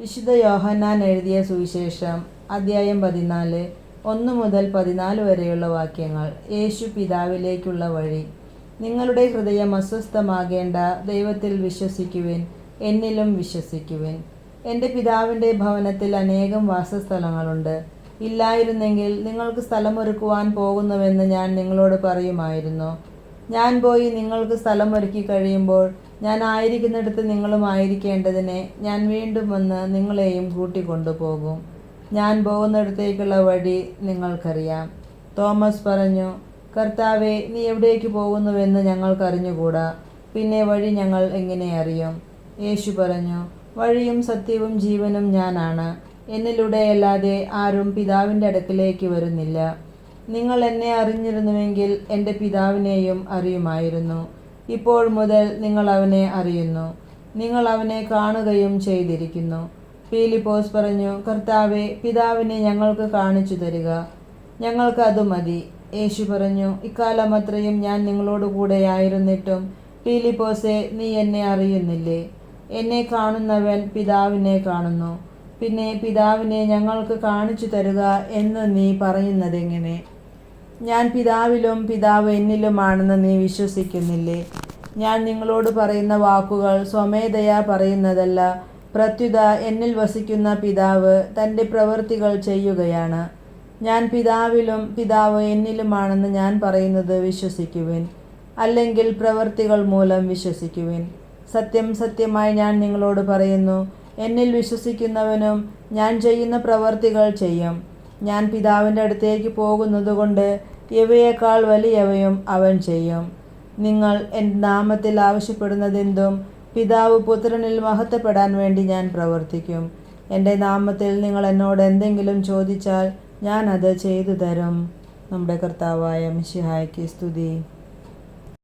വിശുദ്ധ യോഹന്നാൻ എഴുതിയ സുവിശേഷം അദ്ധ്യായം 14 1 മുതൽ 14 വരെയുള്ള വാക്യങ്ങൾ. യേശു പിതാവിലേക്കുള്ള വഴി. നിങ്ങളുടെ ഹൃദയം അസ്വസ്ഥമാകേണ്ട, ദൈവത്തിൽ വിശ്വസിക്കുവിൻ, എന്നിലും വിശ്വസിക്കുവിൻ. എൻ്റെ പിതാവിൻ്റെ ഭവനത്തിൽ അനേകം വാസസ്ഥലങ്ങളുണ്ട്. ഇല്ലായിരുന്നെങ്കിൽ നിങ്ങൾക്ക് സ്ഥലമൊരുക്കുവാൻ പോകുന്നുവെന്ന് ഞാൻ നിങ്ങളോട് പറയുമായിരുന്നു. ഞാൻ പോയി നിങ്ങൾക്ക് സ്ഥലമൊരുക്കി കഴിയുമ്പോൾ ഞാൻ ആയിരിക്കുന്നിടത്ത് നിങ്ങളും ആയിരിക്കേണ്ടതിന് ഞാൻ വീണ്ടും വന്ന് നിങ്ങളെയും കൂട്ടിക്കൊണ്ടുപോകും. ഞാൻ പോകുന്നിടത്തേക്കുള്ള വഴി നിങ്ങൾക്കറിയാം. തോമസ് പറഞ്ഞു, കർത്താവേ, നീ എവിടേക്ക് പോകുന്നുവെന്ന് ഞങ്ങൾക്കറിഞ്ഞുകൂടാ, പിന്നെ വഴി ഞങ്ങൾ എങ്ങനെ അറിയും? യേശു പറഞ്ഞു, വഴിയും സത്യവും ജീവനും ഞാനാണ്. എന്നിലൂടെയല്ലാതെ ആരും പിതാവിൻ്റെ അടുക്കലേക്ക് വരുന്നില്ല. നിങ്ങൾ എന്നെ അറിഞ്ഞിരുന്നുവെങ്കിൽ എൻ്റെ പിതാവിനെയും അറിയുമായിരുന്നു. ഇപ്പോൾ മുതൽ നിങ്ങൾ അവനെ അറിയുന്നു, നിങ്ങൾ അവനെ കാണുകയും ചെയ്തിരിക്കുന്നു. ഫിലിപ്പോസ് പറഞ്ഞു, കർത്താവേ, പിതാവിനെ ഞങ്ങൾക്ക് കാണിച്ചു തരിക, ഞങ്ങൾക്ക് അത് മതി. യേശു പറഞ്ഞു, ഇക്കാലം അത്രയും ഞാൻ നിങ്ങളോട് കൂടെയായിരുന്നിട്ടും ഫിലിപ്പോസേ, നീ എന്നെ അറിയുന്നില്ലേ? എന്നെ കാണുന്നവൻ പിതാവിനെ കാണുന്നു. പിന്നെ പിതാവിനെ ഞങ്ങൾക്ക് കാണിച്ചു തരുക എന്ന് നീ പറയുന്നതെങ്ങനെ? ഞാൻ പിതാവിലും പിതാവ് എന്നിലുമാണെന്ന് നീ വിശ്വസിക്കുന്നില്ലേ? ഞാൻ നിങ്ങളോട് പറയുന്ന വാക്കുകൾ സ്വമേധയാ പറയുന്നതല്ല, പ്രത്യുത എന്നിൽ വസിക്കുന്ന പിതാവ് തൻ്റെ പ്രവൃത്തികൾ ചെയ്യുകയാണ്. ഞാൻ പിതാവിലും പിതാവ് എന്നിലുമാണെന്ന് ഞാൻ പറയുന്നത് വിശ്വസിക്കുവിൻ, അല്ലെങ്കിൽ പ്രവൃത്തികൾ മൂലം വിശ്വസിക്കുവിൻ. സത്യം സത്യമായി ഞാൻ നിങ്ങളോട് പറയുന്നു, എന്നിൽ വിശ്വസിക്കുന്നവനും ഞാൻ ചെയ്യുന്ന പ്രവൃത്തികൾ ചെയ്യും. ഞാൻ പിതാവിൻ്റെ അടുത്തേക്ക് പോകുന്നതുകൊണ്ട് ഇവയേക്കാൾ വലിയവയും അവൻ ചെയ്യും. നിങ്ങൾ എൻ്റെ നാമത്തിൽ ആവശ്യപ്പെടുന്നതെന്തും പിതാവ് പുത്രനിൽ മഹത്വപ്പെടാൻ വേണ്ടി ഞാൻ പ്രവർത്തിക്കും. എൻ്റെ നാമത്തിൽ നിങ്ങൾ എന്നോട് എന്തെങ്കിലും ചോദിച്ചാൽ ഞാൻ അത് ചെയ്തു തരും. നമ്മുടെ കർത്താവായ മിശിഹായ്ക്ക് സ്തുതി.